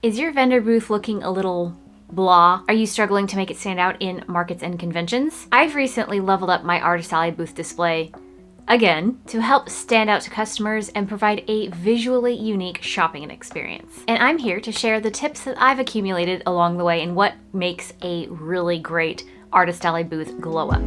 Is your vendor booth looking a little blah? Are you struggling to make it stand out in markets and conventions? I've recently leveled up my Artist Alley booth display again to help stand out to customers and provide a visually unique shopping experience. And I'm here to share the tips that I've accumulated along the way and what makes a really great Artist Alley booth glow up.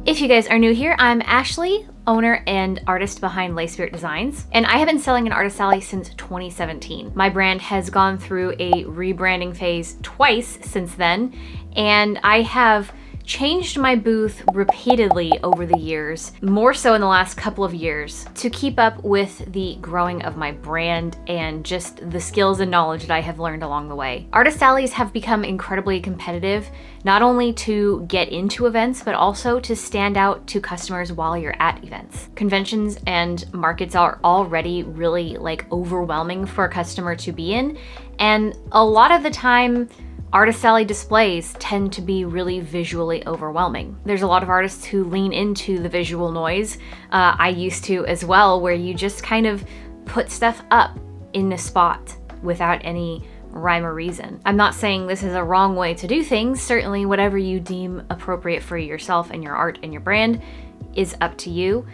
If you guys are new here, I'm Ashley, owner and artist behind Lay Spirit Designs, and I have been selling an Artist Alley since 2017. My brand has gone through a rebranding phase twice since then, and I have changed my booth repeatedly over the years, more so in the last couple of years, to keep up with the growing of my brand and just the skills and knowledge that I have learned along the way. Artist Alleys have become incredibly competitive, not only to get into events, but also to stand out to customers while you're at events. Conventions and markets are already really overwhelming for a customer to be in, and a lot of the time, Artist Alley displays tend to be really visually overwhelming. There's a lot of artists who lean into the visual noise. I used to as well, where you just kind of put stuff up in a spot without any rhyme or reason. I'm not saying this is a wrong way to do things. Certainly whatever you deem appropriate for yourself and your art and your brand is up to you.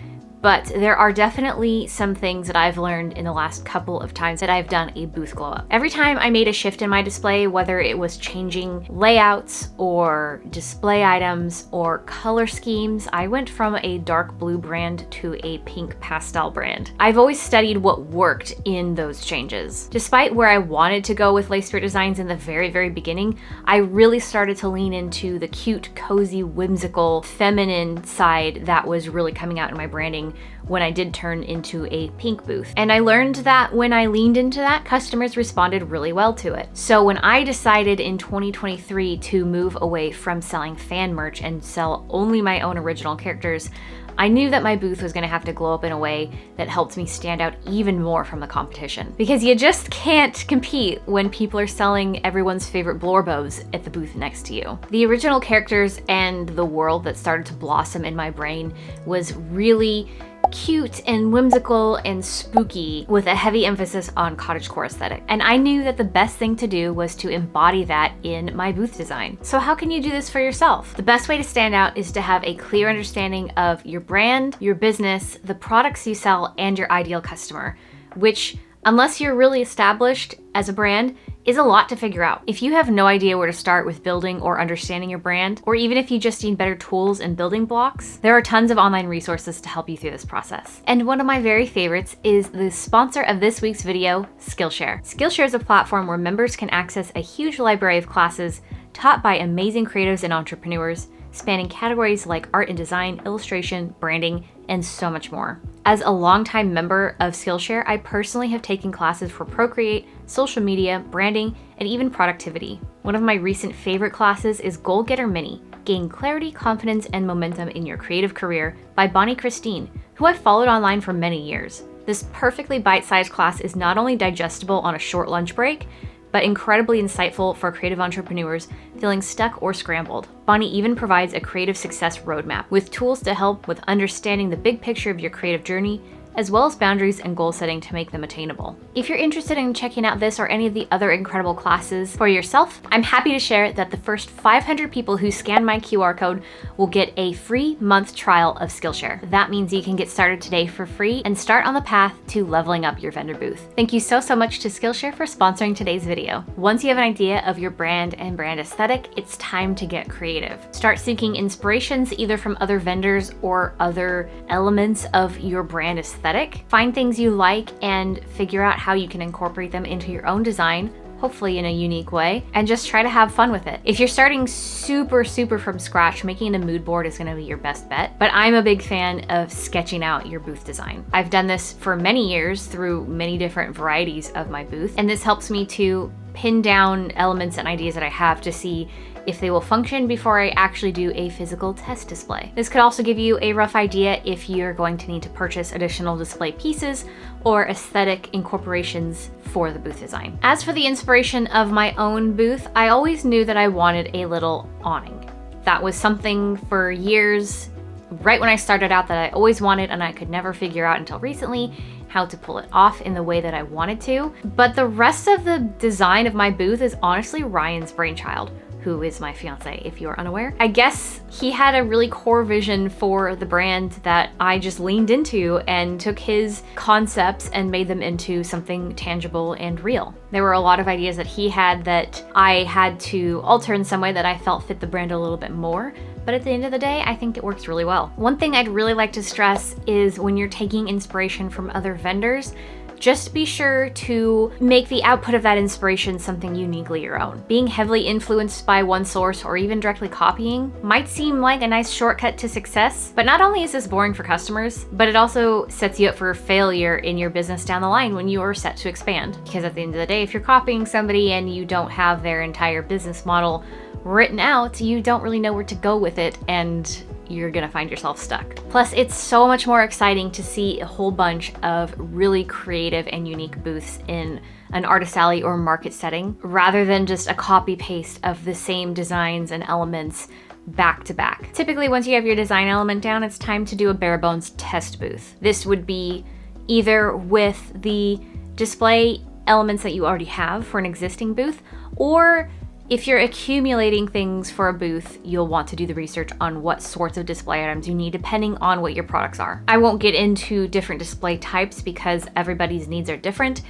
But there are definitely some things that I've learned in the last couple of times that I've done a booth glow up. Every time I made a shift in my display, whether it was changing layouts or display items or color schemes, I went from a dark blue brand to a pink pastel brand. I've always studied what worked in those changes. Despite where I wanted to go with Lay Spirit Designs in the very, very beginning, I really started to lean into the cute, cozy, whimsical, feminine side that was really coming out in my branding when I did turn into a pink booth. And I learned that when I leaned into that, customers responded really well to it. So when I decided in 2023 to move away from selling fan merch and sell only my own original characters, I knew that my booth was gonna have to glow up in a way that helped me stand out even more from the competition. Because you just can't compete when people are selling everyone's favorite Blorbos at the booth next to you. The original characters and the world that started to blossom in my brain was really cute and whimsical and spooky, with a heavy emphasis on cottagecore aesthetic. And I knew that the best thing to do was to embody that in my booth design. So how can you do this for yourself? The best way to stand out is to have a clear understanding of your brand, your business, the products you sell, and your ideal customer, which, unless you're really established as a brand, is a lot to figure out. If you have no idea where to start with building or understanding your brand, or even if you just need better tools and building blocks, there are tons of online resources to help you through this process. And one of my very favorites is the sponsor of this week's video, Skillshare. Skillshare is a platform where members can access a huge library of classes taught by amazing creatives and entrepreneurs, spanning categories like art and design, illustration, branding, and so much more. As a longtime member of Skillshare, I personally have taken classes for Procreate, social media, branding, and even productivity. One of my recent favorite classes is Goal Getter Mini, Gain Clarity, Confidence, and Momentum in Your Creative Career by Bonnie Christine, who I've followed online for many years. This perfectly bite-sized class is not only digestible on a short lunch break, but incredibly insightful for creative entrepreneurs feeling stuck or scrambled. Bonnie even provides a creative success roadmap with tools to help with understanding the big picture of your creative journey, as well as boundaries and goal setting to make them attainable. If you're interested in checking out this or any of the other incredible classes for yourself, I'm happy to share that the first 500 people who scan my QR code will get a free month trial of Skillshare. That means you can get started today for free and start on the path to leveling up your vendor booth. Thank you so much to Skillshare for sponsoring today's video. Once you have an idea of your brand and brand aesthetic, it's time to get creative. Start seeking inspirations either from other vendors or other elements of your brand aesthetic. Find things you like and figure out how you can incorporate them into your own design, hopefully in a unique way, and just try to have fun with it. If you're starting super from scratch, making a mood board is gonna be your best bet, but I'm a big fan of sketching out your booth design. I've done this for many years through many different varieties of my booth, and this helps me to pin down elements and ideas that I have to see if they will function before I actually do a physical test display. This could also give you a rough idea if you're going to need to purchase additional display pieces or aesthetic incorporations for the booth design. As for the inspiration of my own booth, I always knew that I wanted a little awning. That was something for years right when I started out that I always wanted and I could never figure out until recently how to pull it off in the way that I wanted to. But the rest of the design of my booth is honestly Ryan's brainchild, who is my fiance, if you're unaware. I guess he had a really core vision for the brand that I just leaned into and took his concepts and made them into something tangible and real. There were a lot of ideas that he had that I had to alter in some way that I felt fit the brand a little bit more. But at the end of the day, I think it works really well. One thing I'd really like to stress is when you're taking inspiration from other vendors, just be sure to make the output of that inspiration something uniquely your own. Being heavily influenced by one source or even directly copying might seem like a nice shortcut to success, but not only is this boring for customers, but it also sets you up for failure in your business down the line when you are set to expand. Because at the end of the day, if you're copying somebody and you don't have their entire business model written out, you don't really know where to go with it, and you're gonna find yourself stuck. Plus, it's so much more exciting to see a whole bunch of really creative and unique booths in an artist alley or market setting, rather than just a copy paste of the same designs and elements back to back. Typically, once you have your design element down, it's time to do a bare bones test booth. This would be either with the display elements that you already have for an existing booth, or if you're accumulating things for a booth, you'll want to do the research on what sorts of display items you need depending on what your products are. I won't get into different display types because everybody's needs are different,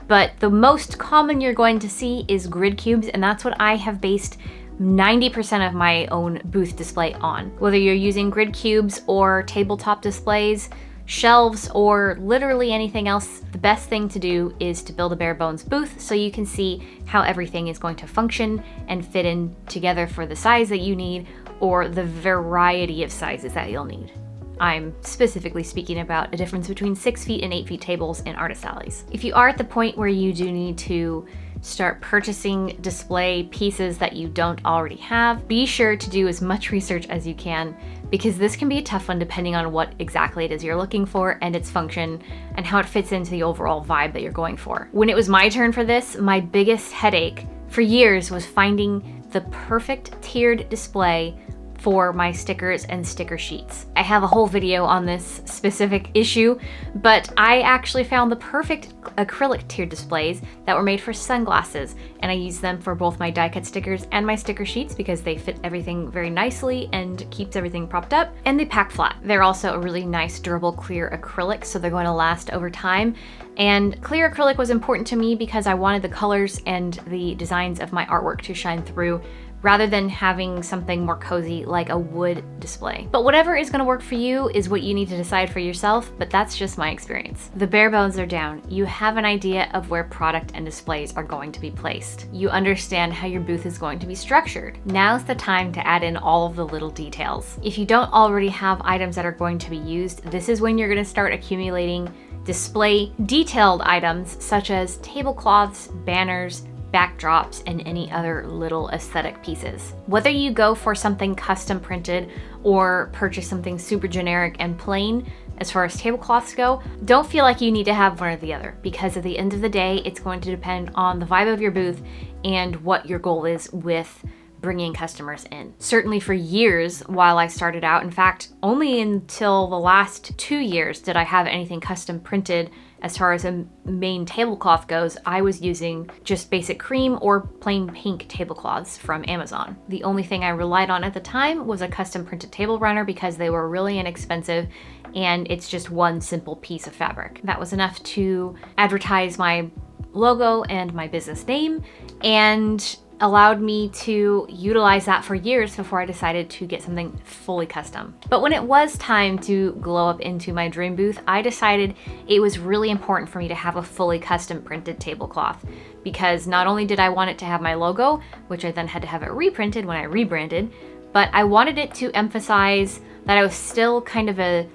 but the most common you're going to see is grid cubes, and that's what I have based 90% of my own booth display on. Whether you're using grid cubes or tabletop displays, shelves, or literally anything else, the best thing to do is to build a bare bones booth so you can see how everything is going to function and fit in together for the size that you need or the variety of sizes that you'll need. I'm specifically speaking about a difference between 6 feet and 8 feet tables in artist alleys. If you are at the point where you do need to start purchasing display pieces that you don't already have, be sure to do as much research as you can, because this can be a tough one depending on what exactly it is you're looking for and its function and how it fits into the overall vibe that you're going for. When it was my turn for this, my biggest headache for years was finding the perfect tiered display for my stickers and sticker sheets. I have a whole video on this specific issue, but I actually found the perfect acrylic tiered displays that were made for sunglasses, and I use them for both my die cut stickers and my sticker sheets because they fit everything very nicely and keeps everything propped up, and they pack flat. They're also a really nice durable clear acrylic, so they're going to last over time. And clear acrylic was important to me because I wanted the colors and the designs of my artwork to shine through, rather than having something more cozy like a wood display. But whatever is gonna work for you is what you need to decide for yourself, but that's just my experience. The bare bones are down. You have an idea of where product and displays are going to be placed. You understand how your booth is going to be structured. Now's the time to add in all of the little details. If you don't already have items that are going to be used, this is when you're gonna start accumulating display detailed items such as tablecloths, banners, backdrops, and any other little aesthetic pieces. Whether you go for something custom printed or purchase something super generic and plain as far as tablecloths go, don't feel like you need to have one or the other, because at the end of the day, it's going to depend on the vibe of your booth and what your goal is with bringing customers in. Certainly for years while I started out, in fact, only until the last 2 years did I have anything custom printed. As far as a main tablecloth goes, I was using just basic cream or plain pink tablecloths from Amazon. The only thing I relied on at the time was a custom printed table runner because they were really inexpensive and it's just one simple piece of fabric. That was enough to advertise my logo and my business name, and allowed me to utilize that for years before I decided to get something fully custom. But when it was time to glow up into my dream booth, I decided it was really important for me to have a fully custom printed tablecloth, because not only did I want it to have my logo, which I then had to have it reprinted when I rebranded, but I wanted it to emphasize that I was still kind of a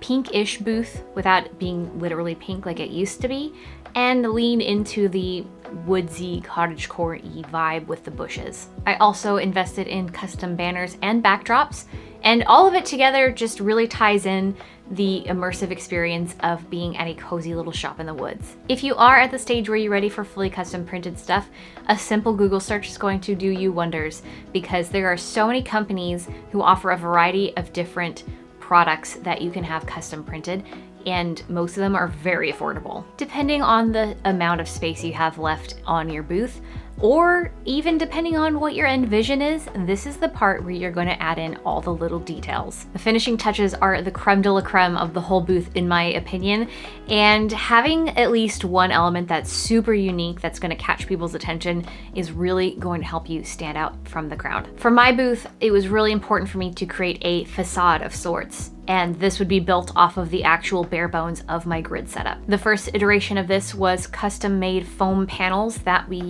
pink-ish booth without being literally pink like it used to be, and lean into the woodsy, cottagecore-y vibe with the bushes. I also invested in custom banners and backdrops, and all of it together just really ties in the immersive experience of being at a cozy little shop in the woods. If you are at the stage where you're ready for fully custom printed stuff, a simple Google search is going to do you wonders, because there are so many companies who offer a variety of different products that you can have custom printed, and most of them are very affordable. Depending on the amount of space you have left on your booth, or even depending on what your end vision is, this is the part where you're going to add in all the little details. The finishing touches are the creme de la creme of the whole booth, in my opinion, and having at least one element that's super unique that's going to catch people's attention is really going to help you stand out from the crowd. For my booth, it was really important for me to create a facade of sorts, and this would be built off of the actual bare bones of my grid setup. The first iteration of this was custom-made foam panels that we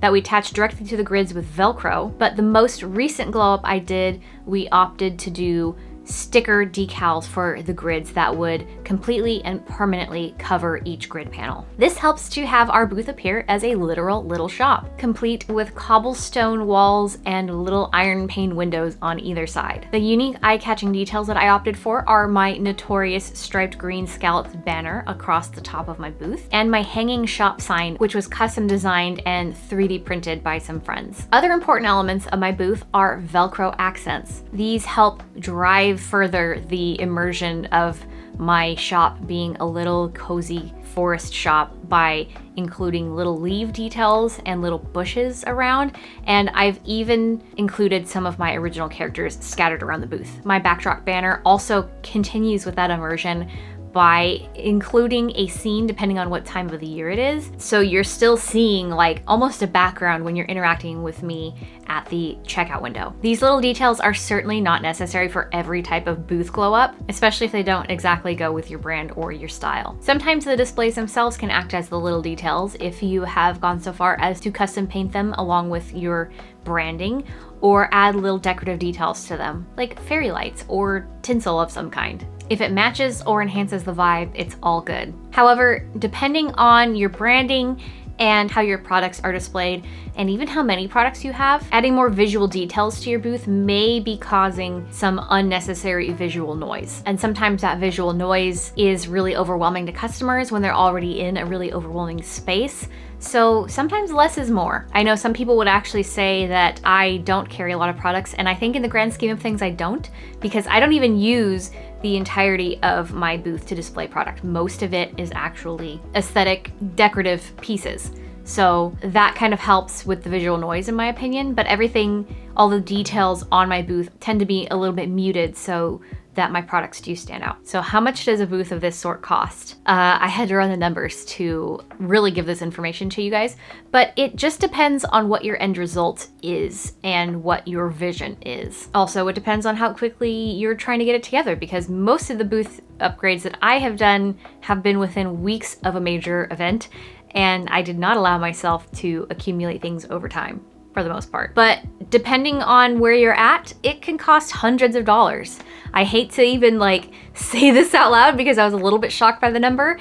attached directly to the grids with Velcro, but the most recent glow up I did, we opted to do sticker decals for the grids that would completely and permanently cover each grid panel. This helps to have our booth appear as a literal little shop, complete with cobblestone walls and little iron pane windows on either side. The unique eye-catching details that I opted for are my notorious striped green scalloped banner across the top of my booth, and my hanging shop sign, which was custom designed and 3D printed by some friends. Other important elements of my booth are Velcro accents. These help drive further the immersion of my shop being a little cozy forest shop by including little leaf details and little bushes around, and I've even included some of my original characters scattered around the booth. My backdrop banner also continues with that immersion by including a scene depending on what time of the year it is. So you're still seeing like almost a background when you're interacting with me at the checkout window. These little details are certainly not necessary for every type of booth glow up, especially if they don't exactly go with your brand or your style. Sometimes the displays themselves can act as the little details if you have gone so far as to custom paint them along with your branding, or add little decorative details to them, like fairy lights or tinsel of some kind. If it matches or enhances the vibe, it's all good. However, depending on your branding and how your products are displayed, and even how many products you have, adding more visual details to your booth may be causing some unnecessary visual noise. And sometimes that visual noise is really overwhelming to customers when they're already in a really overwhelming space. So sometimes less is more. I know some people would actually say that I don't carry a lot of products, and I think in the grand scheme of things I don't, because I don't even use the entirety of my booth to display product. Most of it is actually aesthetic, decorative pieces. So that kind of helps with the visual noise in my opinion, but everything, all the details on my booth tend to be a little bit muted so that my products do stand out. So how much does a booth of this sort cost? I had to run the numbers to really give this information to you guys, but it just depends on what your end result is and what your vision is. Also, it depends on how quickly you're trying to get it together, because most of the booth upgrades that I have done have been within weeks of a major event, and I did not allow myself to accumulate things over time, for the most part. But depending on where you're at, it can cost hundreds of dollars. I hate to even like say this out loud because I was a little bit shocked by the number.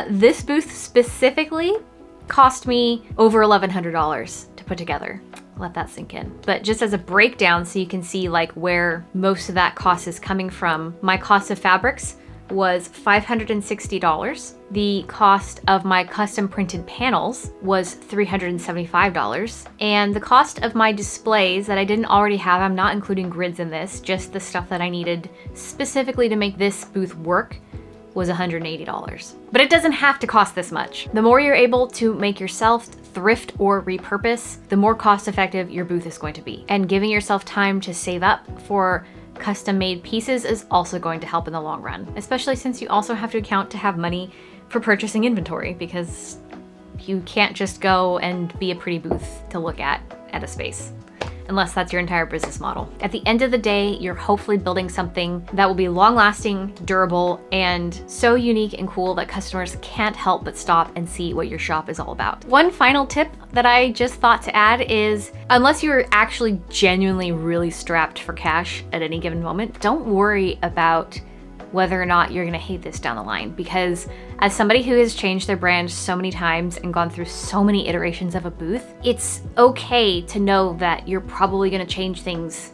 This booth specifically cost me over $1,100 to put together. Let that sink in. But just as a breakdown so you can see like where most of that cost is coming from, my cost of fabrics was $560. The cost of my custom printed panels was $375. And the cost of my displays that I didn't already have, I'm not including grids in this, just the stuff that I needed specifically to make this booth work, was $180. But it doesn't have to cost this much. The more you're able to make yourself, thrift or repurpose, the more cost effective your booth is going to be. And giving yourself time to save up for custom made pieces is also going to help in the long run, especially since you also have to account to have money for purchasing inventory, because you can't just go and be a pretty booth to look at a space, unless that's your entire business model. At the end of the day, you're hopefully building something that will be long-lasting, durable, and so unique and cool that customers can't help but stop and see what your shop is all about. One final tip that I just thought to add is, unless you're actually genuinely really strapped for cash at any given moment, don't worry about whether or not you're gonna hate this down the line, because as somebody who has changed their brand so many times and gone through so many iterations of a booth, it's okay to know that you're probably gonna change things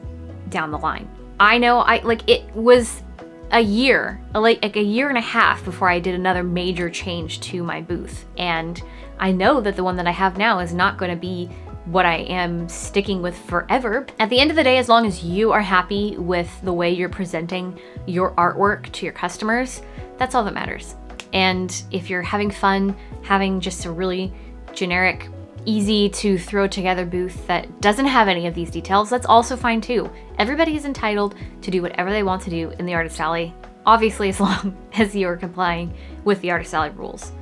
down the line. I know it was a year, like a year and a half before I did another major change to my booth. And I know that the one that I have now is not gonna be what I am sticking with forever. At the end of the day, as long as you are happy with the way you're presenting your artwork to your customers, that's all that matters. And if you're having fun, having just a really generic, easy to throw together booth that doesn't have any of these details, that's also fine too. Everybody is entitled to do whatever they want to do in the Artist Alley, obviously as long as you're complying with the Artist Alley rules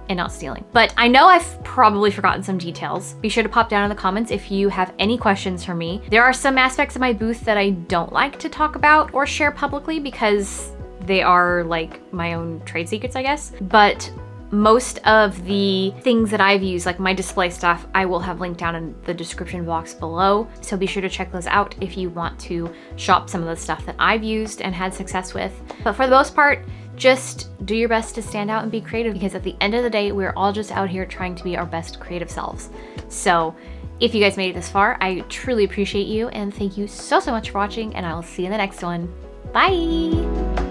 and not stealing. But I know I've probably forgotten some details. Be sure to pop down in the comments if you have any questions for me. There are some aspects of my booth that I don't like to talk about or share publicly because they are like my own trade secrets, I guess. But most of the things that I've used, like my display stuff, I will have linked down in the description box below. So be sure to check those out if you want to shop some of the stuff that I've used and had success with. But for the most part, just do your best to stand out and be creative, because at the end of the day, we're all just out here trying to be our best creative selves. So if you guys made it this far, I truly appreciate you, and thank you so much for watching, and I will see you in the next one. Bye!